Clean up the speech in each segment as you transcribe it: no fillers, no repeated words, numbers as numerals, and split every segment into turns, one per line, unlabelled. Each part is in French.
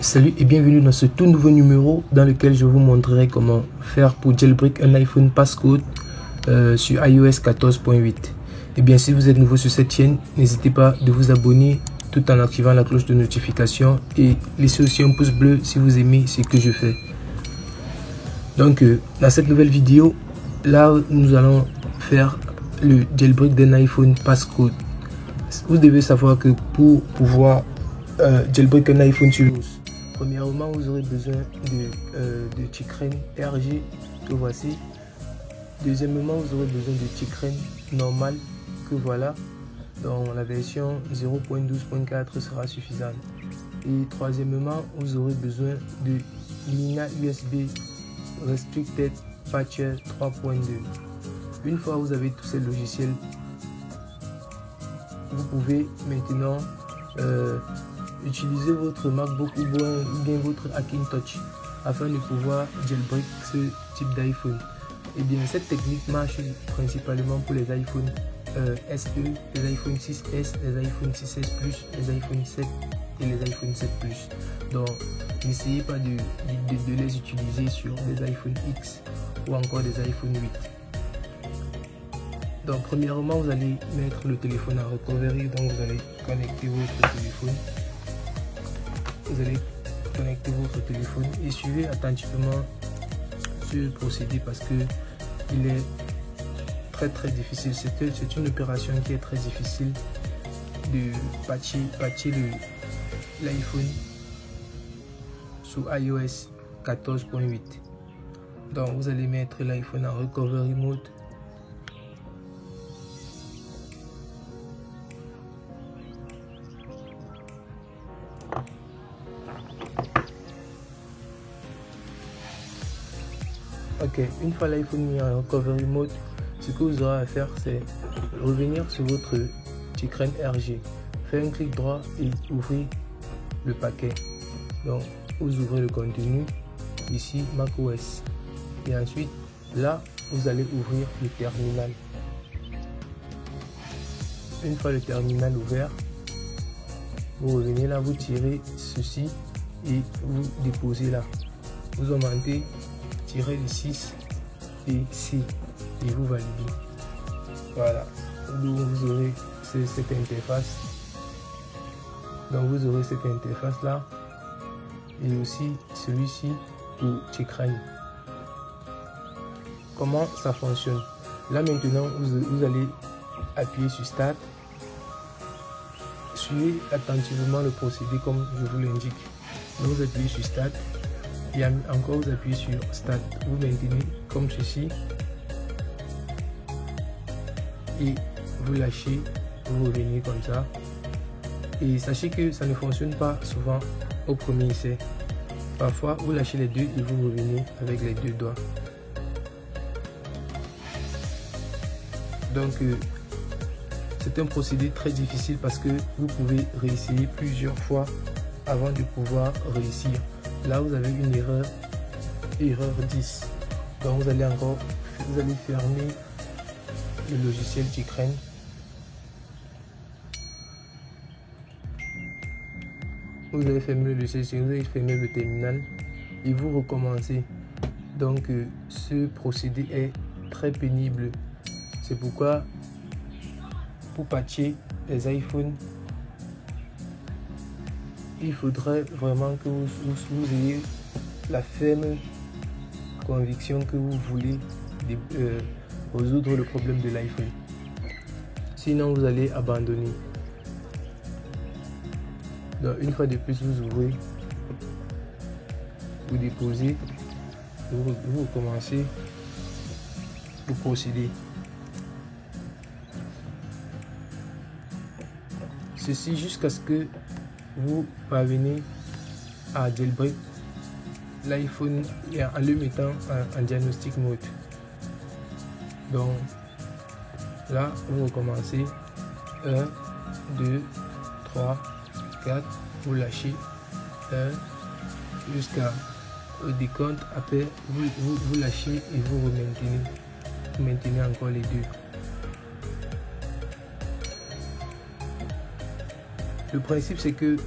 Salut et bienvenue dans ce tout nouveau numéro dans lequel je vous montrerai comment faire pour jailbreak un iPhone passcode sur iOS 14.8. Et bien si vous êtes nouveau sur cette chaîne, n'hésitez pas de vous abonner tout en activant la cloche de notification et laissez aussi un pouce bleu si vous aimez ce que je fais. Donc dans cette nouvelle vidéo, là nous allons faire le jailbreak d'un iPhone passcode. Vous devez savoir que pour pouvoir jailbreak un iPhone sur premièrement, vous aurez besoin de Chicren RG que voici. Deuxièmement, vous aurez besoin de Chicren normal que voilà. Donc la version 0.12.4 sera suffisante. Et troisièmement, vous aurez besoin de Mina USB Restricted Patcher 3.2. Une fois que vous avez tous ces logiciels, vous pouvez maintenant utiliser votre MacBook ou bien votre Hackintosh afin de pouvoir jailbreak ce type d'iPhone. Et bien cette technique marche principalement pour les iPhones SE, les iPhone 6S, les iPhone 6S Plus, les iPhone 7 et les iPhone 7 Plus. Donc n'essayez pas de les utiliser sur des iPhone X ou encore des iPhone 8. Donc premièrement, vous allez mettre le téléphone en recovery, donc vous allez connecter votre téléphone. Vous allez connecter votre téléphone et suivez attentivement ce procédé parce que il est très difficile. C'est une opération qui est très difficile de patcher l'iPhone sous iOS 14.8. Donc vous allez mettre l'iPhone en recovery mode. Ok, une fois l'iPhone mis en recovery mode, ce que vous aurez à faire, c'est revenir sur votre Chicren RG, faire un clic droit et ouvrir le paquet. Donc, vous ouvrez le contenu, ici macOS, et ensuite là, vous allez ouvrir le terminal. Une fois le terminal ouvert, vous revenez là, vous tirez ceci et vous déposez là. Vous augmentez, tirez le 6 et C et vous validez. Voilà, donc vous aurez cette interface. Donc vous aurez cette interface là et aussi celui-ci pour Chicren. Comment ça fonctionne? Là maintenant vous allez appuyer sur Start. Suivez attentivement le procédé comme je vous l'indique. Donc vous appuyez sur Start. Et encore vous appuyez sur Start, vous maintenez comme ceci et vous lâchez, vous revenez comme ça. Et sachez que ça ne fonctionne pas souvent au premier essai. Parfois vous lâchez les deux et vous revenez avec les deux doigts. Donc c'est un procédé très difficile parce que vous pouvez réessayer plusieurs fois avant de pouvoir réussir. Là vous avez une erreur 10. Donc vous allez fermer le logiciel Chicren. Vous allez fermer le logiciel, vous allez fermer le terminal et vous recommencez. Donc ce procédé est très pénible. C'est pourquoi pour patcher les iPhones, il faudrait vraiment que vous ayez la ferme conviction que vous voulez résoudre le problème de l'iPhone. Sinon, vous allez abandonner. Donc, une fois de plus, vous ouvrez, vous déposez, vous recommencez, vous procédez. Ceci jusqu'à ce que vous parvenez à jailbreak l'iPhone en le mettant en diagnostic mode. Donc là vous recommencez 1 2 3 4, vous lâchez 1 jusqu'à au décompte. Après vous lâchez et vous maintenez encore les deux. Le principe c'est que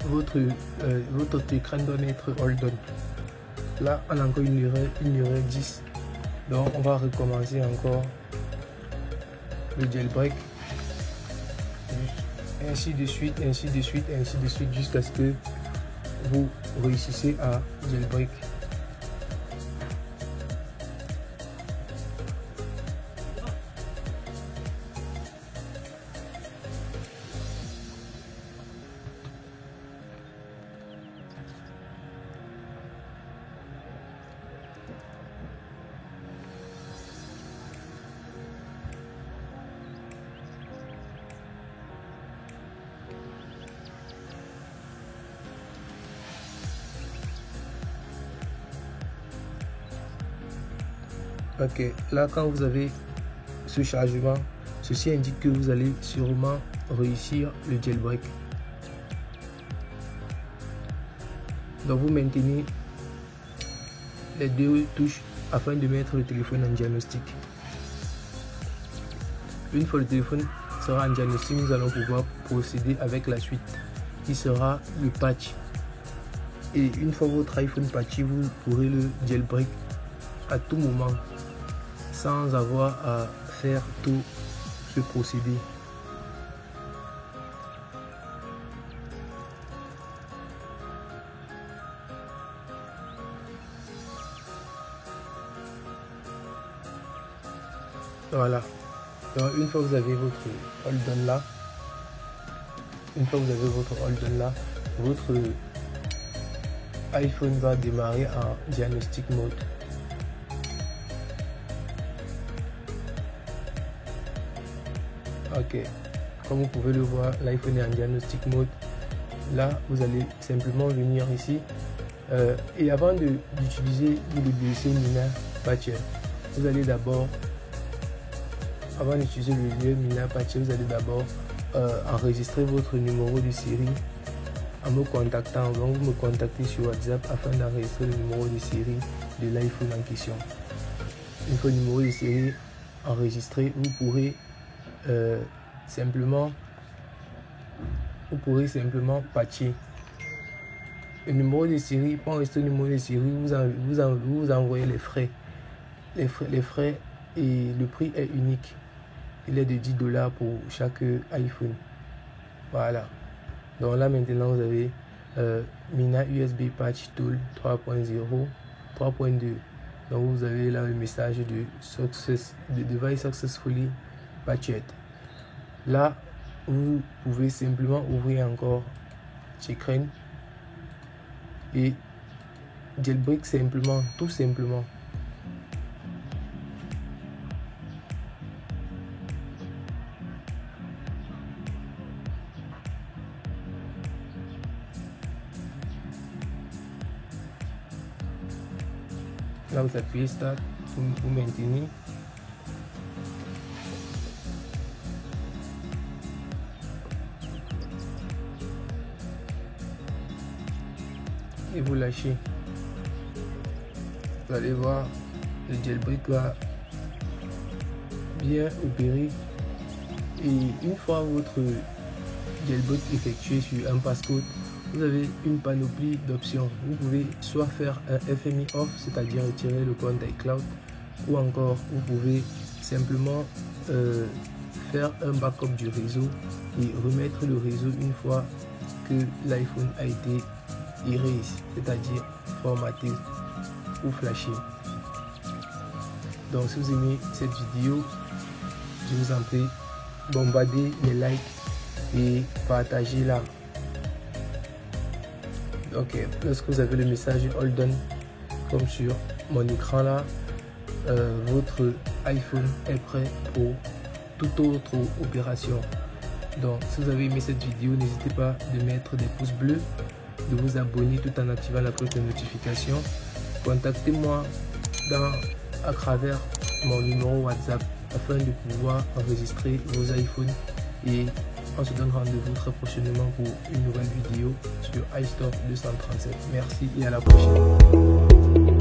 votre écran doit être hold on. Là, on a encore une erreur 10. Donc, on va recommencer encore le jailbreak. Ainsi de suite, ainsi de suite, ainsi de suite, jusqu'à ce que vous réussissez à jailbreak. Ok, là quand vous avez ce chargement, ceci indique que vous allez sûrement réussir le jailbreak. Donc vous maintenez les deux touches afin de mettre le téléphone en diagnostic. Une fois le téléphone sera en diagnostic, nous allons pouvoir procéder avec la suite qui sera le patch. Et une fois votre iPhone patché, vous pourrez le jailbreak à tout moment sans avoir à faire tout ce procédé. Voilà. Donc une fois que vous avez votre hold on là, votre iPhone va démarrer en diagnostic mode. Ok, comme vous pouvez le voir, l'iPhone est en diagnostic mode. Là, vous allez simplement venir ici et avant d'utiliser l'UWC Mina Patcher, vous allez d'abord, avant d'utiliser le Mina Patcher, vous allez d'abord enregistrer votre numéro de série en me contactant. Donc, vous me contactez sur WhatsApp afin d'enregistrer le numéro de série de l'iPhone en question. Une fois le numéro de série enregistré, vous pourrez simplement patcher le numéro de série. Pour enregistrer le numéro de série, vous envoyez les frais et le prix est unique. Il est de 10 $ pour chaque iPhone. Voilà. Donc là maintenant vous avez Mina USB Patch Tool 3.0 3.2. donc vous avez là le message de device successfully patched. Là vous pouvez simplement ouvrir encore Checkra et jailbreak simplement, tout simplement. Là vous appuyez Start, vous maintenez. Et vous lâchez. Vous allez voir, le jailbreak va bien opérer. Et une fois votre jailbreak effectué sur un passcode, vous avez une panoplie d'options. Vous pouvez soit faire un FMI off, c'est-à-dire retirer le compte iCloud, ou encore vous pouvez simplement faire un backup du réseau et remettre le réseau une fois que l'iPhone a été erasé, c'est-à-dire formaté ou flashé. Donc si vous aimez cette vidéo, je vous en prie, bombardez les likes et partagez-la. Ok, lorsque vous avez le message Hold on comme sur mon écran là, votre iPhone est prêt pour toute autre opération. Donc si vous avez aimé cette vidéo, n'hésitez pas de mettre des pouces bleus, de vous abonner tout en activant la cloche de notification. Contactez-moi à travers mon numéro WhatsApp afin de pouvoir enregistrer vos iPhones, et on se donne rendez-vous très prochainement pour une nouvelle vidéo sur iStore 237. Merci et à la prochaine.